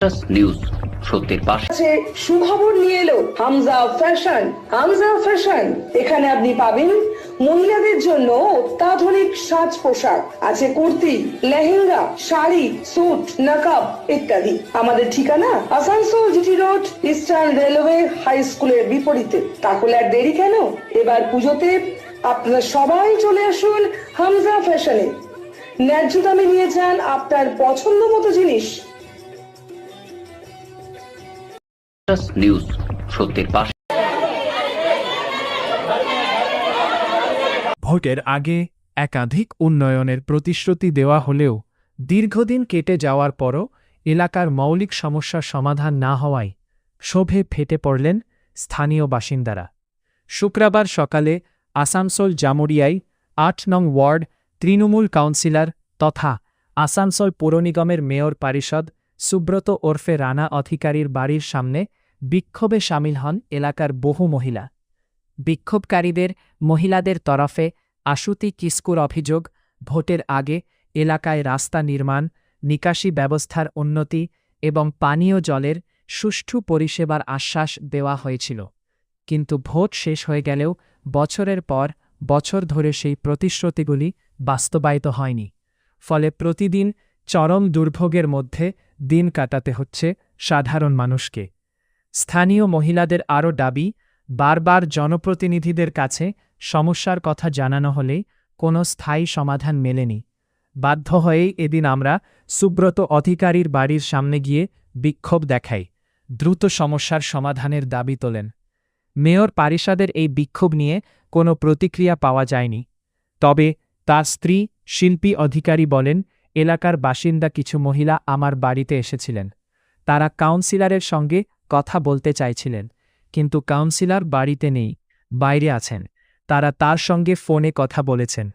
News সত্যের পাশে। সুখবর নিয়ে এলো হামজা ফ্যাশন। হামজা ফ্যাশন, এখানে আপনি পাবেন মহিলাদের জন্য অত্যাধুনিক সাজ পোশাক, আছে কুর্তি, লেহেঙ্গা, শাড়ি, স্যুট, নকাব ইত্যাদি। আমাদের ঠিকানা Asansol GT road, eastern railway high স্কুলের বিপরীতে। তাহলে আর দেরি কেন, এবার পুজোতে আপনারা সবাই চলে আসুন হামজা ফ্যাশনে। ন্যায্য দামে নিয়ে যান আপনার পছন্দ মতো জিনিস। নিউজ সত্যের পাশে। ভোটের আগে একাধিক উন্নয়নের প্রতিশ্রুতি দেওয়া হলেও দীর্ঘদিন কেটে যাওয়ার পরও এলাকার মৌলিক সমস্যার সমাধান না হওয়ায় ক্ষোভে ফেটে পড়লেন স্থানীয় বাসিন্দারা। শুক্রবার সকালে আসানসোল জামুরিয়ায় ৮ নং ওয়ার্ড তৃণমূল কাউন্সিলর তথা আসানসোল পৌর নিগমের মেয়র পরিষদ সুব্রত ওরফে রানা অধিকারীর বাড়ির সামনে বিক্ষোভে সামিল হন এলাকার বহু মহিলা। বিক্ষোভকারীদের মহিলাদের তরফে আশুতি কিস্কুর অভিযোগ, ভোটের আগে এলাকায় রাস্তা নির্মাণ, নিকাশি ব্যবস্থার উন্নতি এবং পানীয় জলের সুষ্ঠু পরিষেবার আশ্বাস দেওয়া হয়েছিল, কিন্তু ভোট শেষ হয়ে গেলেও বছরের পর বছর ধরে সেই প্রতিশ্রুতিগুলি বাস্তবায়িত হয়নি। ফলে প্রতিদিন চরম দুর্ভোগের মধ্যে দিন কাটাতে হচ্ছে সাধারণ মানুষকে। স্থানীয় মহিলাদের আরও দাবি, বারবার জনপ্রতিনিধিদের কাছে সমস্যার কথা জানানো হলেই কোনো স্থায়ী সমাধান মেলেনি। বাধ্য হয়েই এদিন আমরা সুব্রত অধিকারীর বাড়ির সামনে গিয়ে বিক্ষোভ দেখাই, দ্রুত সমস্যার সমাধানের দাবি তোলেন। মেয়র পরিষদের এই বিক্ষোভ নিয়ে কোনো প্রতিক্রিয়া পাওয়া যায়নি। তবে তার স্ত্রী শিল্পী অধিকারী বলেন, এলাকার বাসিন্দা কিছু মহিলা আমার বাড়িতে এসেছিলেন। তারা কাউন্সিলরের সঙ্গে কথা বলতে চাইছিলেন, কিন্তু কাউন্সিলর বাড়িতে নেই, বাইরে আছেন। তারা তার সঙ্গে ফোনে কথা বলেছেন।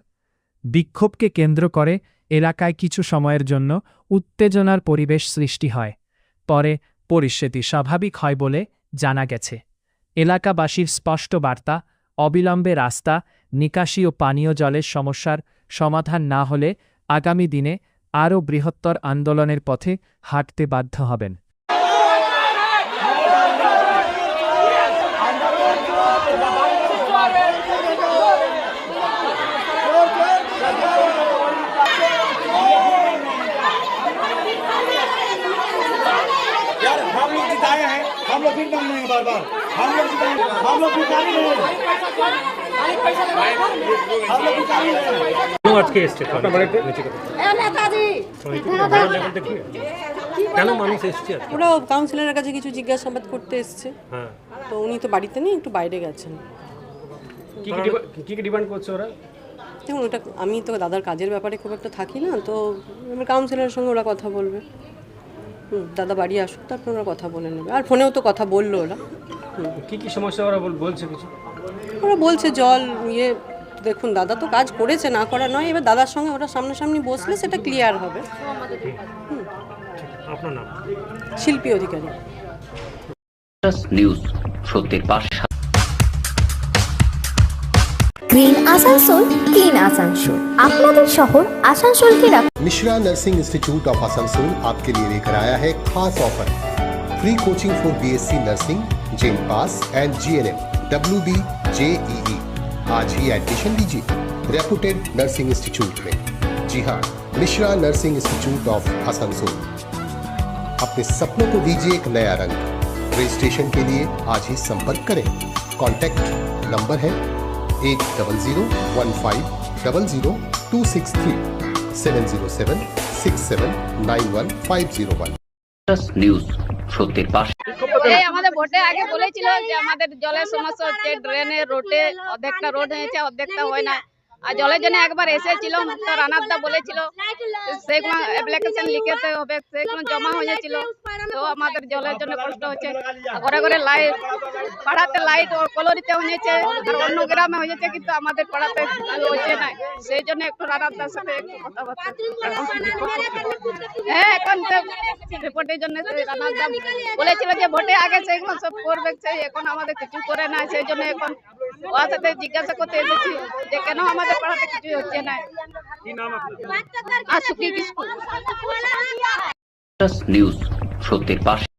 বিক্ষোভকে কেন্দ্র করে এলাকায় কিছু সময়ের জন্য উত্তেজনার পরিবেশ সৃষ্টি হয়। পরে পরিস্থিতি স্বাভাবিক হয় বলে জানা গেছে। এলাকাবাসীর স্পষ্ট বার্তা, অবিলম্বে রাস্তা, নিকাশি ও পানীয় জলের সমস্যার সমাধান না হলে আগামী দিনে আরও বৃহত্তর আন্দোলনের পথে হাঁটতে বাধ্য হবেন। हम लोग फिर बन रहे हैं बार बार, हम लोग भिखारी हैं, আজকে এসছে কেন মানুষ এসছে? ওরা কাউন্সিলরের কাছে কিছু জিজ্ঞাসাবাদ করতে এসছে। হ্যাঁ, তো উনি তো বাড়িতে নেই, একটু বাইরে গেছেন। কি ডিমান্ড করছে ওরা? দেখুন, ওটা আমি তো দাদার কাজের ব্যাপারে খুব একটা থাকি না, তো আমার কাউন্সিলরের সঙ্গে ওরা কথা বলবে। দাদা বাড়ি আসুক, তারপর ওরা কথা বলে নেবে। আর ফোনেও তো কথা বললো ওরা। কি সমস্যা ওরা বলছে? কিছু ওরা বলছে জল দেখুন দাদা তো কাজ করেছে, না করা নয়। এবার দাদার সঙ্গে ওরা সামনাসামনি বসলে সেটা ক্লিয়ার হবে। আপনার নাম? শিল্পী অধিকারী। নিউজ সত্যের পাশে। গ্রিন আসানসোল, ক্লিন আসানসোল, আপনাদের শহর আসানসোলকে Mishra nursing institute of Asansol आपके लिए लेकर आया है खास offer. Free coaching for BSc nursing, जेम पास एंड जीएनएम, WB, JEE। आज ही एडमिशन लीजिए रेपुटेड नर्सिंग इंस्टीट्यूट में। जी हाँ, Mishra nursing institute of Asansol. अपने सपनों को दीजिए एक नया रंग। रजिस्ट्रेशन के लिए आज ही संपर्क करें। कॉन्टैक्ट नंबर है 8015000263 7076791 নিউজ সত্যের পাশে। আমাদের ভোটে আগে বলেছিল যে আমাদের জলের সমস্যা হচ্ছে, ড্রেনের রোডে অর্ধেকটা রোড হয়েছে, অর্ধেকটা হয় না। আর জলের জন্য একবার এসেছিল, রানাদা বলেছিল সেগুলো অ্যাপ্লিকেশন লিখতে হবে, সেগুলো জমা হয়েছিল। তো আমাদের জলের জন্য কষ্ট হচ্ছে। ঘরে ঘরে লাইট, পাড়াতে লাইট ও কলোনিতে হয়েছে, আর অন্য গ্রামে হয়েছে, কিন্তু আমাদের পাড়াতে হচ্ছে না। সেই জন্য একটু রানাদার সাথে একটু কথাবার্তা। হ্যাঁ, এখন রিপোর্টের জন্য রানাদা বলেছিল যে ভোটে আগে সেগুলো সব করবে, এখন আমাদের কিছু করে না। সেই জন্য এখন ওর সাথে জিজ্ঞাসা করতে এসেছি যে কেন আমাদের পাড়াতে কিছু হচ্ছে না। আশুকি কিস্কু। নিউজ সত্যের পাশে